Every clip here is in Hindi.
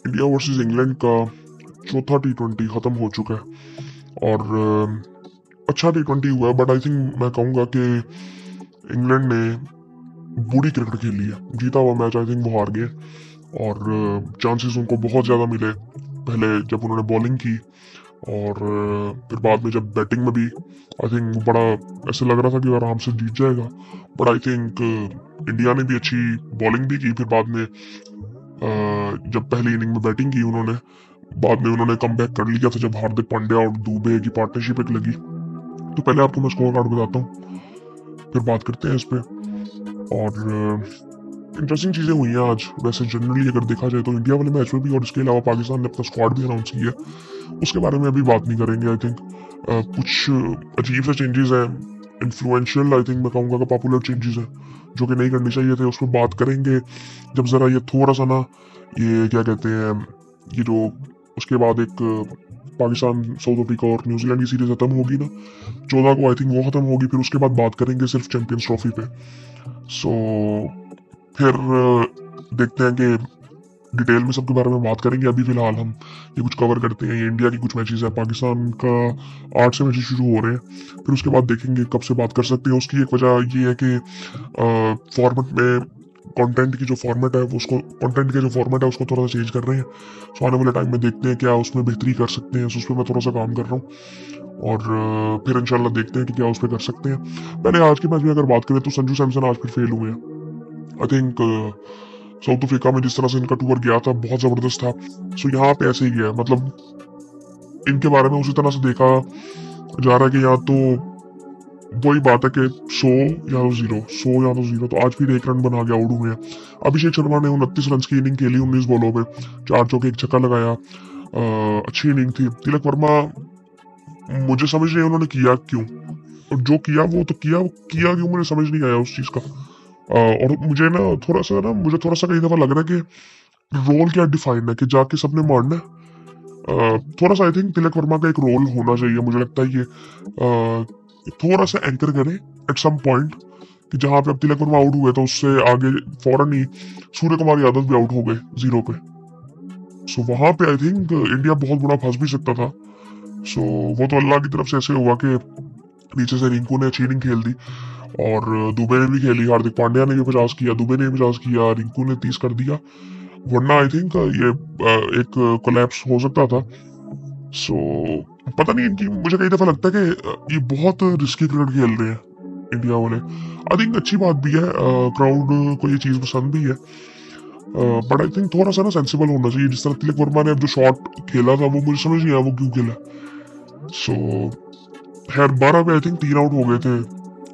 इंडिया वर्सेस इंग्लैंड का चौथा टी20 खत्म हो चुका है और अच्छा टी20 हुआ है, बट आई थिंक मैं कहूँगा कि इंग्लैंड ने बुरी क्रिकेट खेली है। जीता हुआ मैच आई थिंक वो हार गए और चांसेस उनको बहुत ज़्यादा मिले पहले जब उन्होंने बॉलिंग की और फिर बाद में जब बैटिंग में भी आई थिंक बड़ा ऐसे लग रहा था कि आराम से जीत जाएगा, बट आई थिंक इंडिया ने भी अच्छी बॉलिंग भी की। फिर बाद में जब पहली इनिंग में बैटिंग की उन्होंने, बाद में उन्होंने कम बैक कर लिया था जब हार्दिक पांड्या और दुबे की पार्टनरशिप एक लगी। तो पहले आपको मैं स्कोर कार्ड बताता हूँ, फिर बात करते हैं इस पे। और इंटरेस्टिंग चीज़ें हुई हैं आज वैसे जनरली अगर देखा जाए तो इंडिया वाले मैच में भी, और इसके अलावा पाकिस्तान ने अपना स्क्वाड भी अनाउंस किया, उसके बारे में अभी बात नहीं करेंगे। आई थिंक कुछ अजीब से चेंजेस हैं, इन्फ्लुएंशियल आई थिंक मैं कहूँगा कि पॉपुलर चेंजेस हैं जो कि नहीं करनी चाहिए थे, उस पर बात करेंगे जब ज़रा ये थोड़ा सा ना, ये क्या कहते हैं, ये जो उसके बाद एक पाकिस्तान साउथ अफ्रीका और न्यूजीलैंड की सीरीज खत्म होगी ना 14 को, आई थिंक वो खत्म होगी, फिर उसके बाद बात करेंगे सिर्फ चैंपियंस ट्रॉफी पे। सो फिर देखते हैं कि डिटेल में सबके बारे में बात करेंगे। अभी फिलहाल हम ये कुछ कवर करते हैं, ये इंडिया की कुछ मैचेस है, पाकिस्तान का 8 से मैचेस शुरू हो रहे हैं, फिर उसके बाद देखेंगे कब से बात कर सकते हैं। उसकी एक वजह ये है कि फॉर्मेट में कंटेंट की जो फॉर्मेट है वो उसको कंटेंट के जो फॉर्मेट है उसको थोड़ा सा चेंज कर रहे हैं। सो आने वाले टाइम में देखते हैं क्या उसमें बेहतरी कर सकते हैं, उस पर मैं थोड़ा सा काम कर रहा हूँ और फिर इंशाल्लाह देखते हैं कि क्या उस पर कर सकते हैं। पहले आज के मैच में अगर बात करें तो संजू सैमसन आज फिर फेल हुए हैं। आई थिंक साउथ अफ्रीका में जिस तरह से इनका टूर गया था बहुत ज़बरदस्त था। सो यहाँ पे ऐसे ही गया, मतलब इनके बारे में उसी तरह से देखा जा रहा है कि या तो वही बात है कि 100 या तो 0, 100 या तो 0। तो आज फिर 1 रन बना के आउट हुए हैं। अभिषेक शर्मा ने 29 रन की इनिंग खेली 19 बॉलों में, 4 चौके 1 छक्का लगाया। अच्छी इनिंग थी। तिलक वर्मा मुझे समझ नहीं उन्होंने किया क्यों, और जो किया वो तो किया क्यों मुझे समझ नहीं आया उस चीज़ का। और मुझे मुझे थोड़ा सा कई दफ़ा लग रहा है कि रोल क्या डिफाइन है कि जाके सबने मारना है। थोड़ा सा आई थिंक तिलक वर्मा का एक रोल होना चाहिए, मुझे लगता है ये थोड़ा सा एंकर करे एट सम पॉइंट कि जहां पे अब तिलक वर्मा आउट हुए तो उससे आगे फौरन ही सूर्य कुमार यादव भी आउट हो गए 0 पे। सो वहां पे आई थिंक इंडिया बहुत बड़ा फंस भी सकता था। सो वो तो अल्लाह की तरफ से ऐसे हुआ कि नीचे से रिंकू ने अच्छी इनिंग खेल दी और दुबे ने भी खेली, हार्दिक पांड्या ने भी 50 किया, दुबे ने भी 50 किया, रिंकू ने 30 कर दिया, वरना आई थिंक ये एक कोलैप्स हो सकता था। सो पता नहीं इनकी, मुझे कई दफा लगता है कि ये बहुत रिस्की क्रिकेट खेल रहे हैं इंडिया वाले। आई थिंक अच्छी बात भी है, क्राउड को ये चीज पसंद भी है, बट आई थिंक थोड़ा सा ना सेंसिबल होना चाहिए। जिस तरह तिलक वर्मा ने अब जो शॉट खेला था वो मुझे समझ नहीं आया वो क्यों खेला। सो खैर 12 पे आई थिंक 3 आउट हो गए थे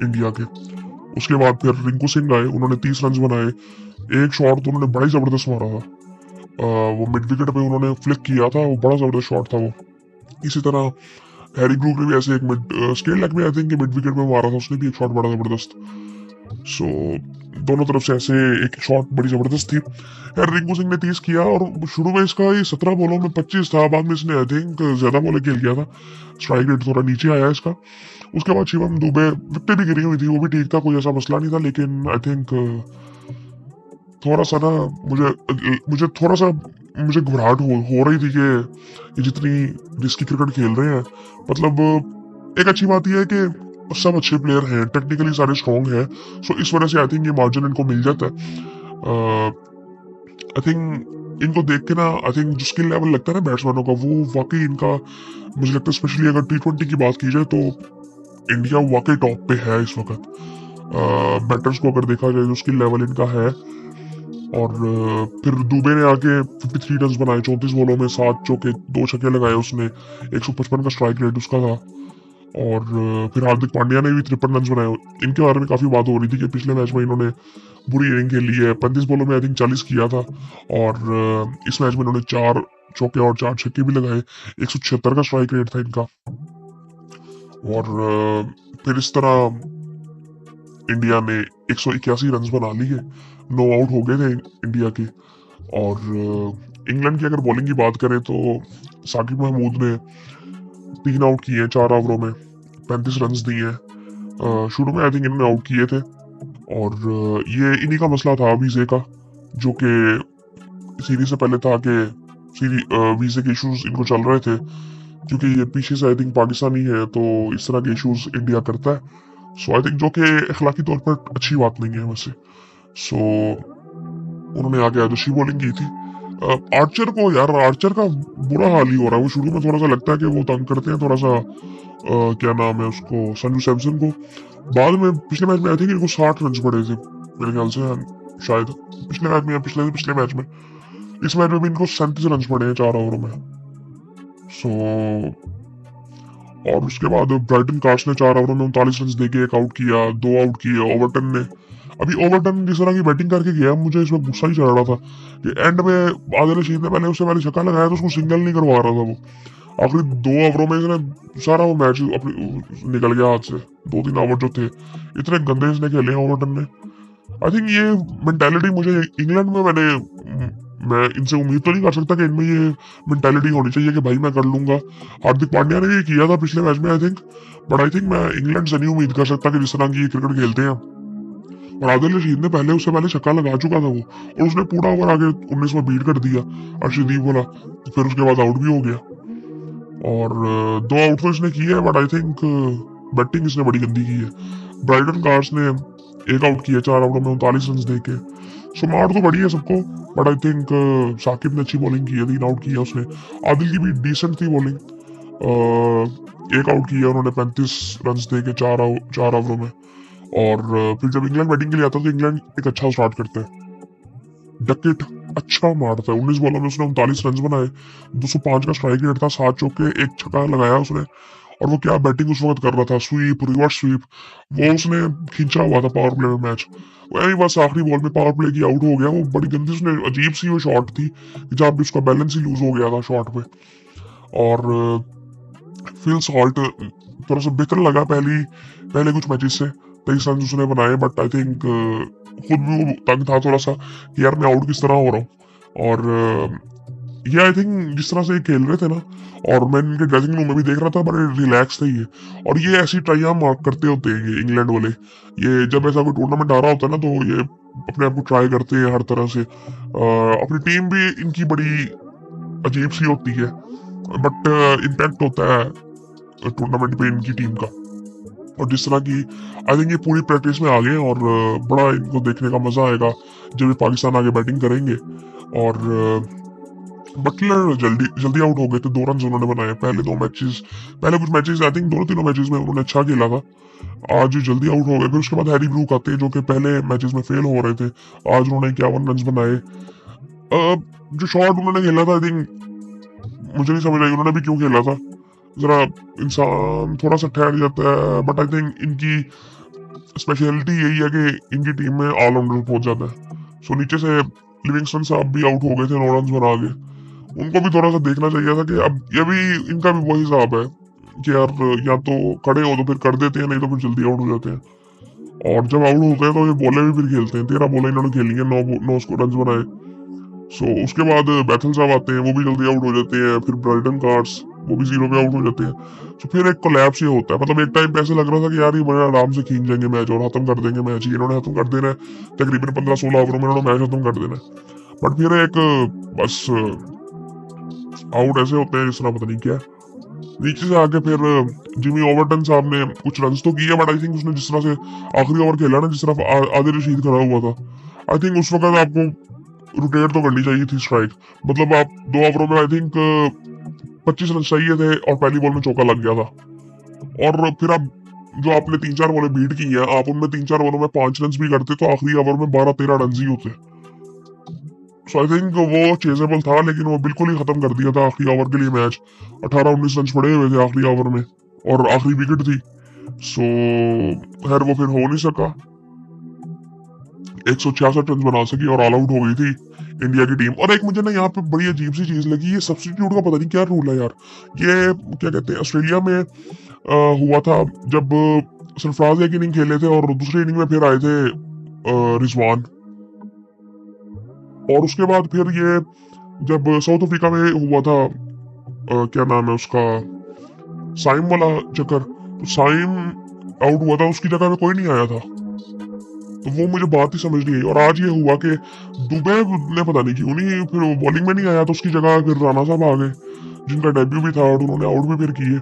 इंडिया के। उसके बाद फिर रिंकू सिंह आए, उन्होंने 30 रन बनाए। एक शॉट तो उन्होंने बड़ा ही जबरदस्त मारा था, वो मिड विकेट पे उन्होंने फ्लिक किया था, वो बड़ा जबरदस्त शॉट था वो। इसी तरह हैरी ब्रूक ने भी ऐसे एक मिड स्केल लेग में आई थिंक मिड विकेट में मारा था, उसने भी एक शॉट बड़ा जबरदस्त। सो दोनों तरफ से ऐसे एक शॉट बड़ी जबरदस्त थी। यार रिंकू सिंह ने 30 किया और शुरू में इसका ये 17 बॉलों में 25 था, बाद में इसने आई थिंक ज्यादा बॉलें खेल गया था, स्ट्राइक रेट थोड़ा नीचे आया इसका। उसके बाद शिवम दुबे विकेटें भी गिरी हुई थी, वो भी ठीक था, कोई ऐसा मसला नहीं था, लेकिन आई थिंक थोड़ा सा ना मुझे थोड़ा सा मुझे घबराहट हो रही थी कि ये जितनी रिस्की क्रिकेट खेल रहे हैं। मतलब एक अच्छी बात यह है कि सब अच्छे प्लेयर हैं, टेक्निकली सारे स्ट्रॉन्ग हैं, सो इस वजह से आई थिंक ये मार्जिन इनको मिल जाता है। आई थिंक इनको देख के ना आई थिंक जो स्किल लेवल लगता है ना बैट्समैनों का, वो वाकई इनका मुझे लगता है, स्पेशली अगर टी20 की बात की जाए तो इंडिया वाकई टॉप पे है इस वक्त। बैटर्स को अगर देखा जाए जो स्किल लेवल इनका है। और फिर दुबे ने आके 53 रन बनाए 34 बॉलों में, 7 चौके 2 छक्के लगाए उसने, 155 का स्ट्राइक रेट उसका था। और फिर हार्दिक पांड्या ने भी 53 रन बनाए। इनके बारे में काफी बात हो रही थी कि पिछले मैच में इन्होंने बुरी इनिंग खेली है, 35 बॉलों में आई थिंक 40 किया था, और इस मैच में इन्होंने 4 चौके और 4 छक्के भी लगाए, 176 का स्ट्राइक रेट था इनका। और फिर इस तरह इंडिया ने 181 रन बना लिए, 9 आउट हो गए थे इंडिया के। और इंग्लैंड की अगर बॉलिंग की बात करें तो साकिब महमूद ने 3 आउट किए 4 ओवरों में, 35 रन दिए हैं। शुरू में आई थिंक इन्होंने आउट किए थे, और ये इन्हीं का मसला था अभी से का, जो कि सीरीज से पहले था कि वीजे के इश्यूज इनको चल रहे थे, क्योंकि ये पीछे से आई थिंक पाकिस्तानी है, तो इस तरह के इश्यूज इंडिया करता है। सो आई थिंक जो कि अखलाकी तौर पर अच्छी बात नहीं है वैसे। सो उन्होंने आगे आदर्शी बॉलिंग की थी। आर्चर को यार, आर्चर का बुरा हाल ही हो रहा है। वो शुरू में थोड़ा सा लगता है कि वो तंग करते हैं थोड़ा सा, क्या नाम है उसको, संजू सैमसन को। बाद में पिछले मैच में आई थिंक इनको 60 रन पड़े थे मेरे ख्याल से, शायद पिछले मैच में या पिछले पिछले मैच में। इस मैच में भी इनको 37 रन पड़े हैं 4 ओवरों में। सो और उसके बाद ब्राइटन कार्स ने 4 ओवरों में 39 रन देके एक आउट किया, 2 आउट किए ओवरटन ने। अभी ओवरटन जिस तरह की बैटिंग करके गया, मुझे इसमें गुस्सा ही चढ़ रहा था कि एंड में आदिल रशीद ने पहले उससे पहले छक्का लगाया तो उसको सिंगल नहीं करवा रहा था वो। आखिरी 2 ओवरों में इसने सारा वो मैच अपनी निकल गया हाथ से। 2-3 ओवर जो थे इतने गंदे इसने खेले ओवरटन ने। आई थिंक ये मेंटालिटी मुझे इंग्लैंड में मैं इनसे उम्मीद तो नहीं कर सकता कि इनमें ये मेंटालिटी होनी चाहिए कि भाई मैं कर लूंगा। हार्दिक पांड्या ने ये किया था पिछले मैच में I think, but I think मैं इंग्लैंड से नहीं उम्मीद कर सकता कि जिस तरह की क्रिकेट खेलते हैं। और आदिल रशीद ने पहले उससे पहले छक्का लगा चुका था वो, और उसने पूरा ओवर आगे 19 में बीट कर दिया अर्शदीप वाला, फिर उसके बाद आउट भी हो गया। और 2 आउट तो इसने किए हैं, बट आई थिंक बैटिंग इसने बड़ी गंदी की है। ब्राइटन कार्स ने 1 आउट किया 4 ओवरों में 39 रन देके। सो मार तो बड़ी है सबको, बट आई थिंक साकिब ने अच्छी बॉलिंग की है, 3 आउट किया उसने। आदिल की भी डिसेंट थी बॉलिंग, 1 आउट किया उन्होंने 35 रन देके 4 ओवरों में। और फिर जब इंग्लैंड बैटिंग के लिए आता है तो इंग्लैंड एक अच्छा स्टार्ट करता है। डकेट अच्छा मारता है, 19 बॉलों में उसने 39 रन बनाए, 205 का स्ट्राइक रेट था, 7 चौके 1 छक्का लगाया उसने। और वो क्या बैटिंग उस वक्त कर रहा था, स्वीप रिवर्स स्वीप वो उसने खींचा हुआ था पावर प्ले में मैच। वही बस आखिरी बॉल में पावर प्ले की आउट हो गया वो, बड़ी गंदी उसने अजीब सी वो शॉट थी जहाँ भी उसका बैलेंस ही लूज हो गया था शॉट पे। और फिल सॉल्ट थोड़ा सा बेहतर लगा पहले कुछ मैचेस से, 23 रन उसने बनाए, बट आई थिंक खुद भी वो तंग था थोड़ा सा कि यार मैं आउट किस तरह हो रहा हूँ। और ये आई थिंक जिस तरह से ये खेल रहे थे ना, और मैं इनके ड्रेसिंग रूम में भी देख रहा था, बड़े रिलैक्स थे ये। और ये ऐसी ट्राइयां मार्क करते होते हैं ये इंग्लैंड वाले, ये जब ऐसा कोई टूर्नामेंट आ रहा होता है ना तो ये अपने आप को ट्राई करते हैं हर तरह से। अपनी टीम भी इनकी बड़ी अजीब सी होती है, बट इम्पैक्ट होता है टूर्नामेंट पे इनकी टीम का। और जिस तरह की आई थिंक ये पूरी प्रैक्टिस में आ गए, और बड़ा इनको देखने का मजा आएगा जब ये पाकिस्तान आगे बैटिंग करेंगे। और बटलर जल्दी आउट हो गए थे, 2 रन उन्होंने बनाए पहले कुछ मैचेस आई थिंक दोनों तीनों मैचेस में उन्होंने अच्छा खेला था। आज जल्दी आउट हो गए। फिर उसके बाद हैरी ब्रूक आते हैं जो कि पहले मैचेस में फेल हो रहे थे, आज उन्होंने 51 रन बनाए। जो शॉट उन्होंने खेला था आई थिंक मुझे नहीं समझ आई उन्होंने भी क्यों खेला था। जरा इंसान थोड़ा सा ठहर जाता है, बट आई थिंक इनकी स्पेशलिटी यही है कि इनकी टीम में ऑलराउंडर पहुंच जाता है। सो नीचे से लिविंगस्टन साहब भी आउट हो गए थे 9 रन बना के, उनको भी थोड़ा सा देखना चाहिए था कि अब ये भी इनका भी वही हिसाब है कि यार या तो खड़े हो तो फिर कर देते हैं, नहीं तो फिर जल्दी आउट हो जाते हैं। और जब आउट होते हैं तो ये बॉलें भी फिर खेलते हैं, 13 बॉलें इन्होंने खेली है, 9 रन बनाए। सो उसके बाद बैथल साहब आते हैं, वो भी जल्दी आउट हो जाते हैं। फिर ब्राइटन कार्ड्स वो भी 0 पे आउट हो जाते हैं। तो फिर एक कोलैप्स ये होता है, मतलब एक टाइम पे ऐसे लग रहा था कि यार ये बड़े आराम से खींच जाएंगे मैच और खत्म कर देंगे मैच, इन्होंने खत्म कर देना है तकरीबन 15-16 ओवरों में इन्होंने मैच खत्म कर देना है। बट फिर एक बस आउट ऐसे होते हैं जिस तरह पता नहीं क्या नीचे से आके फिर जिमी ओवरटन साहब ने कुछ रन्स तो किए, बट आई थिंक उसने जिस तरह से आखिरी ओवर खेला ना, जिस तरह आदिल रशीद खड़ा हुआ था, आई थिंक उस वक्त आपको रोटेट तो करनी चाहिए थी स्ट्राइक। मतलब आप 2 ओवरों में आई थिंक 25 रन चाहिए थे और पहली बॉल में चौका लग गया था। और फिर आप जो आपने 3-4 बॉलें बीट की हैं, आप उनमें 3-4 बॉलों में 5 रन भी करते तो आखिरी ओवर में 12-13 रन ही होते। सो आई थिंक वो चेजेबल था, लेकिन वो बिल्कुल ही खत्म कर दिया था आखिरी ओवर के लिए मैच। 18-19 रन पड़े हुए थे आखिरी ओवर में और आखिरी विकेट थी। सो खैर वो फिर हो नहीं सका, 166 रन बना सकी और ऑल आउट हो गई थी इंडिया की टीम। और एक मुझे ना यहाँ पे बड़ी अजीब सी चीज लगी, ये सब्स्टिट्यूट का पता नहीं क्या रूल है यार। ये क्या कहते हैं, ऑस्ट्रेलिया में हुआ था जब सरफराज एक इनिंग खेले थे और दूसरी इनिंग में फिर आए थे रिजवान। और उसके बाद फिर ये जब साउथ अफ्रीका में हुआ था क्या नाम है उसका, साइम वाला चक्कर, तो साइम आउट हुआ था, उसकी जगह पे कोई नहीं आया था। तो वो मुझे बात ही समझ नहीं आई। और आज ये हुआ कि दुबे ने पता नहीं क्यों नहीं फिर वो बॉलिंग में नहीं आया, तो उसकी जगह फिर राणा साहब आ गए जिनका डेब्यू भी था और उन्होंने आउट भी फिर किए।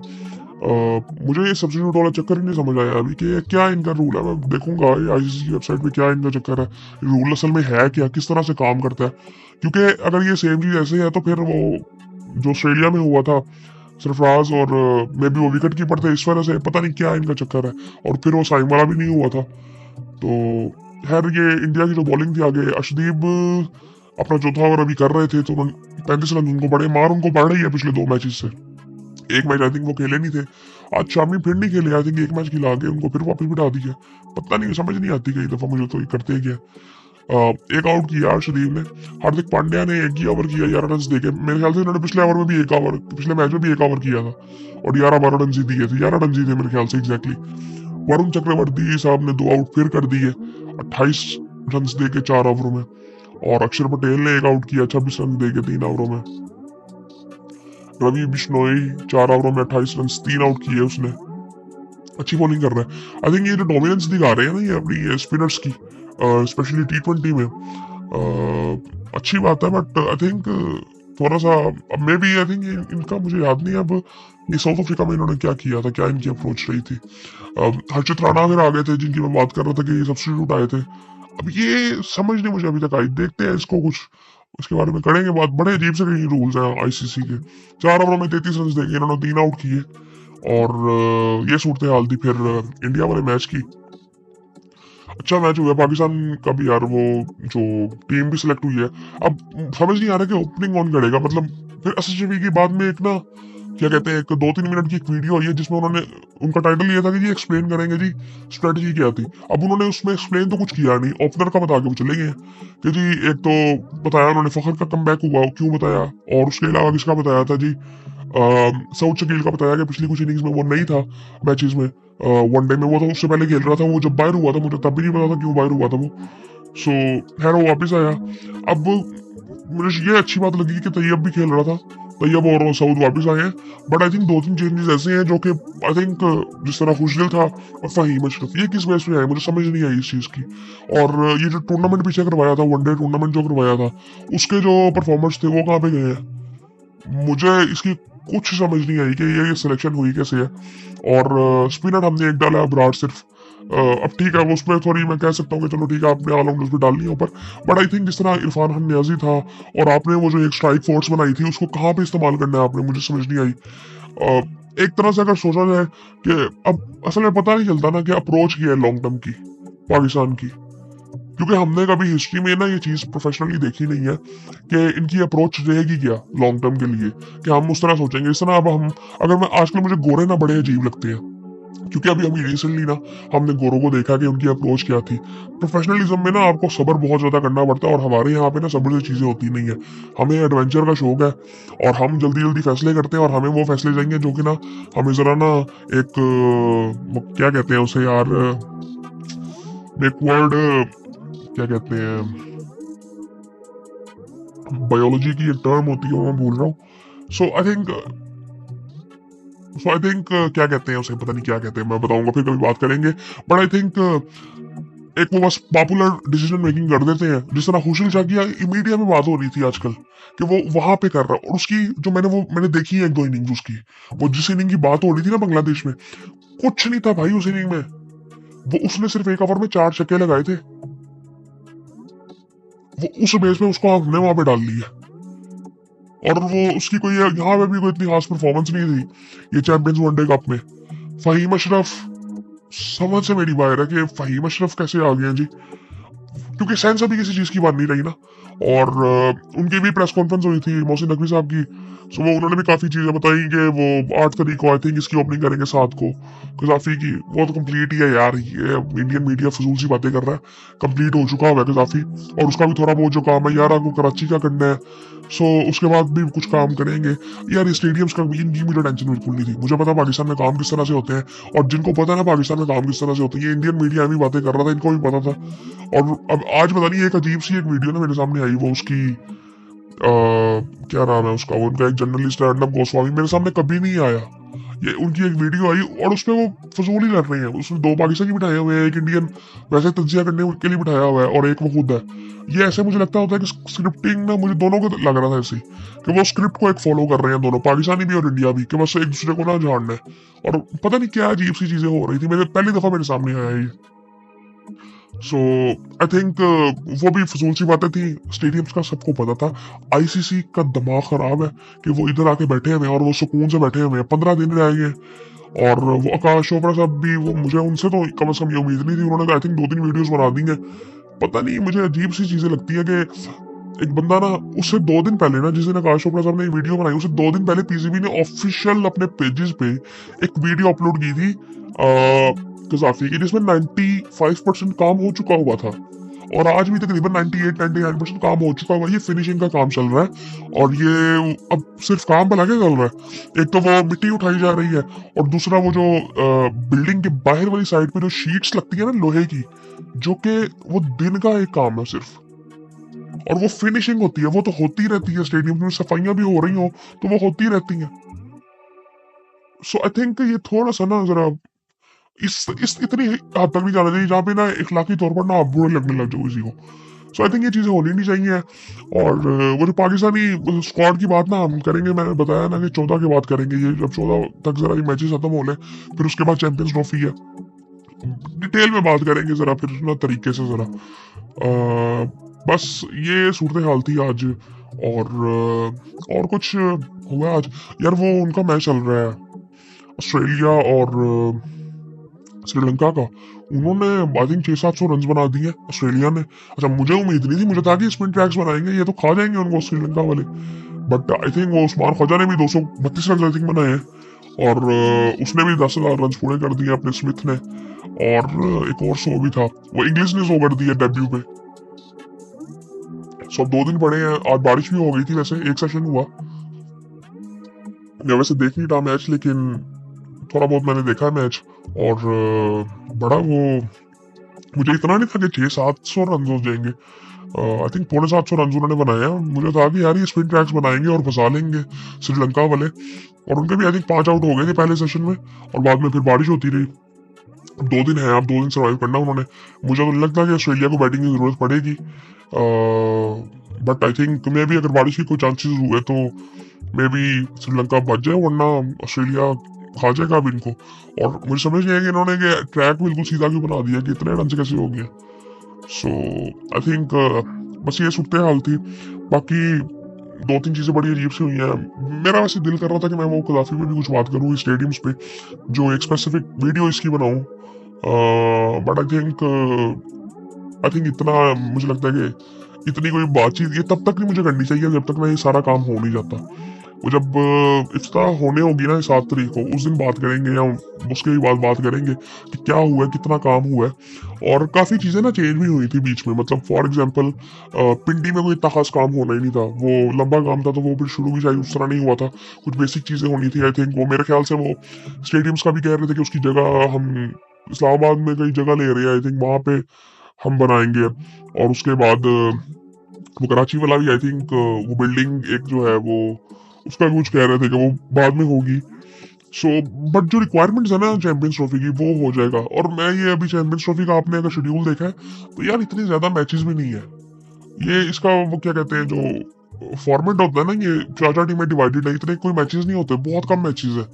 मुझे ये सब्स्टिट्यूट वाला चक्कर ही नहीं समझ आया अभी कि क्या इनका रूल है। मैं देखूंगा आईसीसी की वेबसाइट पे क्या इनका चक्कर है, रूल असल में है क्या, किस तरह से काम करता है। क्योंकि अगर ये सेम चीज ऐसे है तो फिर वो जो ऑस्ट्रेलिया में हुआ था सरफराज और मे भी वो विकेट कीपर थे, इस वजह से पता नहीं क्या इनका चक्कर है। और फिर वो साइम वाला भी नहीं हुआ था। तो खैर ये इंडिया की जो बॉलिंग थी आगे, अर्शदीप अपना चौथा ओवर अभी कर रहे थे तो 35 रन उनको पड़ रही है पिछले 2 मैचेस से। एक मैच आई थिंक वो खेले नहीं थे, आज शामी फिर नहीं खेले, आई थिंक एक मैच खिला के उनको फिर वापस बिठा दिया। पता नहीं, समझ नहीं आती कई दफा मुझे तो ये करते क्या। एक आउट किया अर्शदीप ने, हार्दिक पांड्या ने 1 ही ओवर किया 11 रन देके। मेरे ख्याल से उन्होंने पिछले ओवर में भी 1 ओवर, पिछले मैच में भी 1 ओवर किया था और 11-12 रन ही दिए थे, 11 रन दिए मेरे ख्याल से एग्जैक्टली। वरुण चक्रवर्ती साहब ने 2 आउट फिर कर दिए 28 रन देके 4 ओवरों में। और अक्षर पटेल ने 1 आउट किया 26 रन देके 3 ओवरों में। रवि बिश्नोई 4 ओवरों में 28 रन, 3 आउट किए उसने। अच्छी बॉलिंग कर रहा है। आई थिंक ये जो डोमिनेंस दिखा रहे हैं ना ये अपनी स्पिनर्स की, स्पेशली T20 में, अच्छी बात है। बट आई थिंक थोड़ा सा मे बी आई थिंक इनका मुझे याद नहीं अब ये साउथ अफ्रीका में इन्होंने क्या किया था, क्या इनकी अप्रोच रही थी। हर्षित राणा फिर आ गए थे जिनकी मैं बात कर रहा था कि ये सब्स्टिट्यूट आए थे। अब ये समझ नहीं मुझे अभी तक आई, देखते हैं इसको कुछ उसके बारे में करेंगे बात। बड़े अजीब से कहीं रूल्स हैं आईसीसी के। 4 ओवरों में 33 रन देंगे, इन्होंने 3 आउट किए। और ये सूरत हाल थी फिर इंडिया वाले मैच की। अच्छा मैच हुआ पाकिस्तान का भी यार, वो जो टीम भी सिलेक्ट हुई है। अब समझ नहीं आ रहा कि ओपनिंग कौन करेगा। मतलब फिर एसएसवी की बाद में एक ना क्या कहते हैं, एक 2-3 मिनट की एक वीडियो आई है जिसमें उन्होंने, उनका टाइटल ये था कि जी एक्सप्लेन करेंगे जी स्ट्रेटजी क्या थी। अब उन्होंने उसमें एक्सप्लेन तो कुछ किया नहीं, ओपनर का बता के वो चले गए कि जी एक तो बताया उन्होंने फखर का कमबैक हुआ, क्यों बताया, और उसके अलावा किसका बताया था जी, सऊद शकील का बताया कि पिछली कुछ इनिंग्स में वो नहीं था मैचेस में, वनडे में वो था, उससे पहले खेल रहा था। वो जब बाहर हुआ था मुझे तब भी नहीं पता था क्यों बाहर हुआ था वो। सो खैर वो वापस आया। अब मुझे ये अच्छी बात लगी कि तैयब भी खेल रहा था, तैयब और सऊद वापस आए हैं। बट आई थिंक 2-3 चेंजेस ऐसे हैं जो कि आई थिंक जिस तरह खुशदिल था और फहीम अशरफ, ये किस बेस पे आए मुझे समझ नहीं आई इस चीज की। और ये जो टूर्नामेंट पीछे करवाया था, वनडे टूर्नामेंट जो करवाया था, उसके जो परफॉर्मर्स थे वो कहाँ पे गए हैं। मुझे इसकी कुछ समझ नहीं आई कि ये सिलेक्शन हुई कैसे है। और स्पिनर हमने एक डाला ब्राड सिर्फ। अब ठीक है वो उसमें थोड़ी मैं कह सकता हूँ कि चलो ठीक है आपने ऑलराउंडर्स भी डालनी है ऊपर। बट आई थिंक जिस तरह इरफान खान नियाजी था और आपने वो जो एक स्ट्राइक फोर्स बनाई थी उसको कहाँ पे इस्तेमाल करना है आपने, मुझे समझ नहीं आई। एक तरह से अगर सोचा जाए कि अब असल में पता नहीं चलता ना कि अप्रोच की है लॉन्ग टर्म की पाकिस्तान की, क्योंकि हमने कभी हिस्ट्री में ना ये चीज प्रोफेशनली देखी नहीं है कि इनकी अप्रोच रहेगी क्या लॉन्ग टर्म के लिए, कि हम उस तरह सोचेंगे इस तरह। अब हम अगर मैं आजकल मुझे गोरे ना बड़े अजीब लगते हैं, क्योंकि अभी अभी रिसेंटली ना हमने गोरों को देखा कि उनकी अप्रोच क्या थी। प्रोफेशनलिज्म में ना आपको सब्र बहुत ज्यादा करना पड़ता है और हमारे यहाँ पे ना सब्र से चीजें होती नहीं है। हमें एडवेंचर का शौक है और हम जल्दी जल्दी फैसले करते हैं और हमें वो फैसले चाहिए जो कि ना हमें जरा ना एक क्या कहते हैं उसे यार, बैकवर्ड क्या कहते हैं, बायोलॉजी की एक टर्म होती है वो मैं भूल रहा हूँ। सो आई थिंक क्या कहते हैं उसे, पता नहीं क्या कहते हैं, मैं बताऊंगा फिर कभी बात करेंगे। बट आई थिंक एक वो बस पॉपुलर डिसीजन मेकिंग कर देते हैं, जिस तरह खुशल शाह की मीडिया में बात हो रही थी आजकल कि वो वहां पे कर रहा है। और उसकी जो मैंने देखी है 1-2 इनिंग्स उसकी, वो जिस इनिंग की बात हो रही थी ना बांग्लादेश में, कुछ नहीं था भाई उस इनिंग में। वो उसने सिर्फ 1 ओवर में 4 छक्के लगाए थे, वो उस बेस में उसको हमने वहां पे डाल लिया। और वो उसकी कोई यहाँ पे भी कोई इतनी खास परफॉर्मेंस नहीं थी ये चैंपियंस वनडे कप में। फहीम अशरफ, समझ से मेरी बाहर है कि फहीम अशरफ कैसे आ गए जी, क्योंकि सेंस अभी किसी चीज की बात नहीं रही ना। और उनकी भी प्रेस कॉन्फ्रेंस हुई थी मोहसिन नकवी साहब की, सो वो उन्होंने भी काफी चीजें बताई कि वो 8 तारीख को आई थिंक इसकी ओपनिंग करेंगे 7 को कजाफी की। वो तो कंप्लीट ही है यार, ये इंडियन मीडिया फजूल सी बातें कर रहा है। कंप्लीट हो चुका हुआ है कजाफी और उसका भी थोड़ा बहुत जो काम है 11 को कराची का करना है। सो उसके बाद भी कुछ काम करेंगे यार। ये स्टेडियम्स का इनकी मुझे टेंशन बिल्कुल नहीं थी, मुझे पता पाकिस्तान में काम किस तरह से होते हैं। और जिनको पता है ना पाकिस्तान में काम किस तरह से होते हैं, ये इंडियन मीडिया भी बातें कर रहा था, इनको भी पता था। और अब आज पता नहीं एक अजीब सी एक वीडियो ना मेरे सामने आई, वो उसकी क्या नाम है उसका, वो उनका एक जर्नलिस्ट है अर्नब गोस्वामी, मेरे सामने कभी नहीं आया। ये उनकी एक वीडियो आई और उसमें वो फजूल ही लड़ रहे हैं। उसमें 2 पाकिस्तानी बिठाए हुए हैं, एक इंडियन वैसे तज्जिया करने के लिए बिठाया हुआ है और एक वो खुद है। ये ऐसे मुझे लगता होता है कि स्क्रिप्टिंग ना मुझे दोनों को लग रहा था ऐसे ही कि वो स्क्रिप्ट को एक फॉलो कर रहे हैं दोनों, पाकिस्तानी भी और इंडिया भी, कि बस एक दूसरे को ना झाड़ना है। और पता नहीं क्या अजीब सी चीजें हो रही थी, मेरे पहली दफा मेरे सामने आया ये। सो आई थिंक वो भी फजूल सी बातें थी। स्टेडियम्स का सबको पता था। आईसीसी का दिमाग खराब है कि वो इधर आके बैठे हुए हैं और वो सुकून से बैठे हुए हैं। 15 दिन रह गए और वो आकाश चोपड़ा साहब भी, वो मुझे उनसे तो कम से कम ये उम्मीद नहीं थी। उन्होंने आई थिंक 2-3 वीडियोस बना दी हैं। पता नहीं मुझे अजीब सी चीजें लगती है कि एक बंदा ना उससे 2 दिन पहले ना, जिस दिन आकाश चोपड़ा साहब ने वीडियो बनाई उससे 2 दिन पहले पीसीबी ने ऑफिशियल अपने पेजेस पे एक वीडियो अपलोड की थी कजाफी की, जिसमें 95% काम हो चुका हुआ था और आज भी तकरीबन 98-99% काम हो चुका हुआ है। ये फिनिशिंग का काम चल रहा है और ये अब सिर्फ काम भला क्या चल रहा है। एक तो वो मिट्टी उठाई जा रही है और दूसरा वो जो बिल्डिंग के बाहर वाली साइड पे जो शीट्स लगती है ना लोहे की, जो कि वो दिन का एक काम है सिर्फ, और वो फिनिशिंग होती है। वो तो होती रहती है, स्टेडियम में सफाइयां भी हो रही हो तो वो होती रहती हैं। सो आई थिंक ये थोड़ा सा ना जरा इस इतनी हद तक नहीं जाना चाहिए जहाँ पे ना इखलाकी तौर पर ना बुरे लगने लग जाओ किसी को। सो आई थिंक ये चीजें होनी नहीं चाहिए। और वो जो पाकिस्तानी स्क्वाड की बात ना हम करेंगे, मैंने बताया ना कि 14 के बाद करेंगे ये, जब 14 तक जरा ये मैचेस खत्म हो ले, फिर उसके बाद चैंपियंस ट्रॉफी है, डिटेल में बात करेंगे जरा फिर ना तरीके से जरा। बस ये सूरत हाल थी आज। और कुछ हुआ आज यार, वो उनका मैच चल रहा है ऑस्ट्रेलिया और श्रीलंका का। उन्होंने आई थिंक 600-700 रन बना दिए ऑस्ट्रेलिया ने। अच्छा मुझे उम्मीद नहीं थी, मुझे था कि स्पिन ट्रैक्स बनाएंगे ये तो खा जाएंगे उनको श्रीलंका वाले, बट आई थिंक वो उस्मान ख्वाजा ने भी 232 रन आई थिंक बनाए हैं और उसने भी 10,000 रन पूरे कर दिए अपने स्मिथ ने। और एक और शो भी था, वो इंग्लिश ने शो कर दिया डेब्यू पे। सब 2 दिन पड़े हैं, आज बारिश भी हो गई थी, वैसे एक सेशन हुआ। मैं वैसे देख नहीं रहा मैच, लेकिन थोड़ा बहुत मैंने देखा है मैच और बड़ा वो मुझे इतना नहीं था कि 600-700 रन हो जाएंगे। आई थिंक 750 रन उन्होंने बनाए हैं। मुझे था कि यार ये स्पिन ट्रैक्स बनाएंगे और फंसा लेंगे श्रीलंका वाले, और उनके भी आई थिंक 5 आउट हो गए थे पहले सेशन में और बाद में फिर बारिश होती रही। 2 दिन है, अब 2 दिन सर्वाइव करना उन्होंने। मुझे तो नहीं लगता कि ऑस्ट्रेलिया को बैटिंग की जरूरत पड़ेगी, बट आई थिंक मे भी अगर बारिश के कोई चांसेस हुए तो मे बी श्रीलंका बच जाए, वरना ऑस्ट्रेलिया खा जाएगा अब इनको। और मुझे समझ नहीं आया कि इन्होंने ट्रैक बिल्कुल सीधा क्यों बना दिया, कि इतने रन से कैसे हो गया। सो आई थिंक बस ये सूरत हाल थी। बाकी 2-3 चीजें बड़ी अजीब सी हुई हैं। मेरा वैसे दिल कर रहा था कि मैं वो कदाफी में भी कुछ बात करूँ स्टेडियम्स पे, जो एक स्पेसिफिक वीडियो इसकी बनाऊं, बट आई थिंक इतना मुझे लगता है कि इतनी कोई बातचीत ये तब तक नहीं मुझे करनी चाहिए जब तक ना ये सारा काम हो नहीं जाता। वो जब इफ्ताह होने होगी ना 7 तारीख को, उस दिन बात करेंगे या उसके बाद बात करेंगे कि क्या हुआ है, कितना काम हुआ है। और काफ़ी चीज़ें ना चेंज भी हुई थी बीच में, मतलब फॉर एग्जांपल पिंडी में कोई इतना खास काम होना ही नहीं था, वो लंबा काम था तो वो फिर शुरू भी शायद उस तरह नहीं हुआ था। कुछ बेसिक चीज़ें होनी थी। आई थिंक वो मेरे ख्याल से वो स्टेडियम्स का भी कह रहे थे कि उसकी जगह हम इस्लामाबाद में कई जगह ले रहे हैं, आई थिंक वहाँ पे हम बनाएंगे। और उसके बाद वो कराची वाला भी आई थिंक वो बिल्डिंग एक जो है वो उसका भी कुछ कह रहे थे कि वो बाद में होगी। सो बट जो रिक्वायरमेंट्स है ना चैंपियंस ट्रॉफी की, वो हो जाएगा। और मैं ये अभी चैंपियंस ट्रॉफी का आपने अगर शेड्यूल देखा है तो यार इतनी ज्यादा मैचेस भी नहीं है। ये इसका वो क्या कहते हैं जो फॉर्मेट होता है ना, ये 4-4 टीमें डिवाइडेड है, इतने कोई मैचेस नहीं होते, बहुत कम मैचेस है।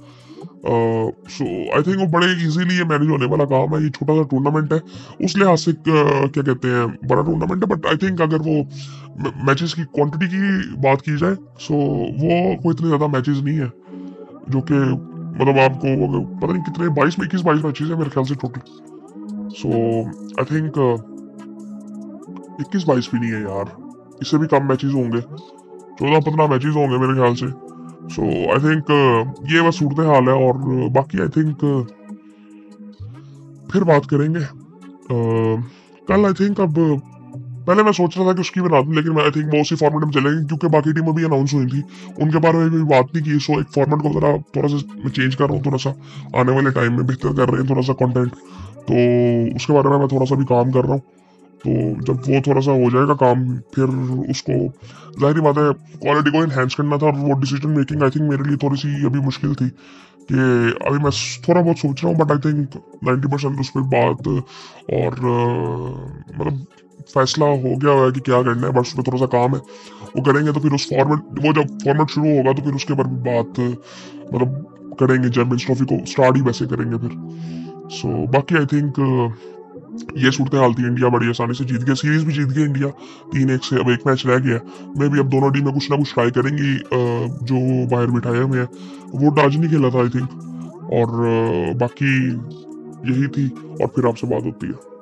सो आई थिंक वो बड़े इजीली ये मैनेज होने वाला काम है। ये छोटा सा टूर्नामेंट है, उस लिहाज से क्या कहते हैं बड़ा टूर्नामेंट है, बट आई थिंक अगर वो मैचेस की क्वांटिटी की बात की जाए सो वो कोई इतने ज्यादा मैचेस नहीं है, जो कि मतलब आपको पता नहीं कितने 21-22 मैचेस है मेरे ख्याल से टोटल। सो आई थिंक 21-22 भी नहीं है यार, इससे भी कम मैचेस होंगे, 14-15 मैचेस होंगे मेरे ख्याल से। सो आई थिंक ये बस सूरत हाल है। और बाकी आई थिंक फिर बात करेंगे कल। आई थिंक अब पहले मैं सोच रहा था कि उसकी बना दूं, लेकिन मैं आई थिंक वो उसी फॉर्मेट में चलेंगे क्योंकि बाकी टीमें भी अनाउंस हुई थी, उनके बारे में भी बात नहीं की। सो एक फॉर्मेट को जरा थोड़ा सा मैं चेंज कर रहा हूँ, थोड़ा सा आने वाले टाइम में बेहतर कर रहे हैं थोड़ा सा कंटेंट, तो उसके बारे में मैं थोड़ा सा भी काम कर रहा हूँ। तो जब वो थोड़ा सा हो जाएगा काम, फिर उसको जाहिर बात है क्वालिटी को इन्हेंस करना था, और वो डिसीजन मेकिंग आई थिंक मेरे लिए थोड़ी सी अभी मुश्किल थी कि अभी मैं थोड़ा बहुत सोच रहा हूँ, बट आई थिंक 90% उस पर बात और मतलब फैसला हो गया है कि क्या करना है, बस उसमें थोड़ा सा काम है, वो करेंगे तो फिर उस फॉर्मेट, वो जब फॉर्मेट शुरू होगा तो फिर उसके ऊपर भी बात मतलब करेंगे, चैंपियंस ट्रॉफी को स्टार्ट ही वैसे करेंगे फिर। सो बाकी आई थिंक ये सूरत हाल थी, इंडिया बड़ी आसानी से जीत गया, सीरीज भी जीत गई इंडिया 3-1 से। अब एक मैच रह गया, मे भी अब दोनों टीमें कुछ ना कुछ ट्राई करेंगी, जो बाहर बिठाए हुए हैं। वो आज नहीं खेला था आई थिंक, और बाकी यही थी, और फिर आपसे बात होती है।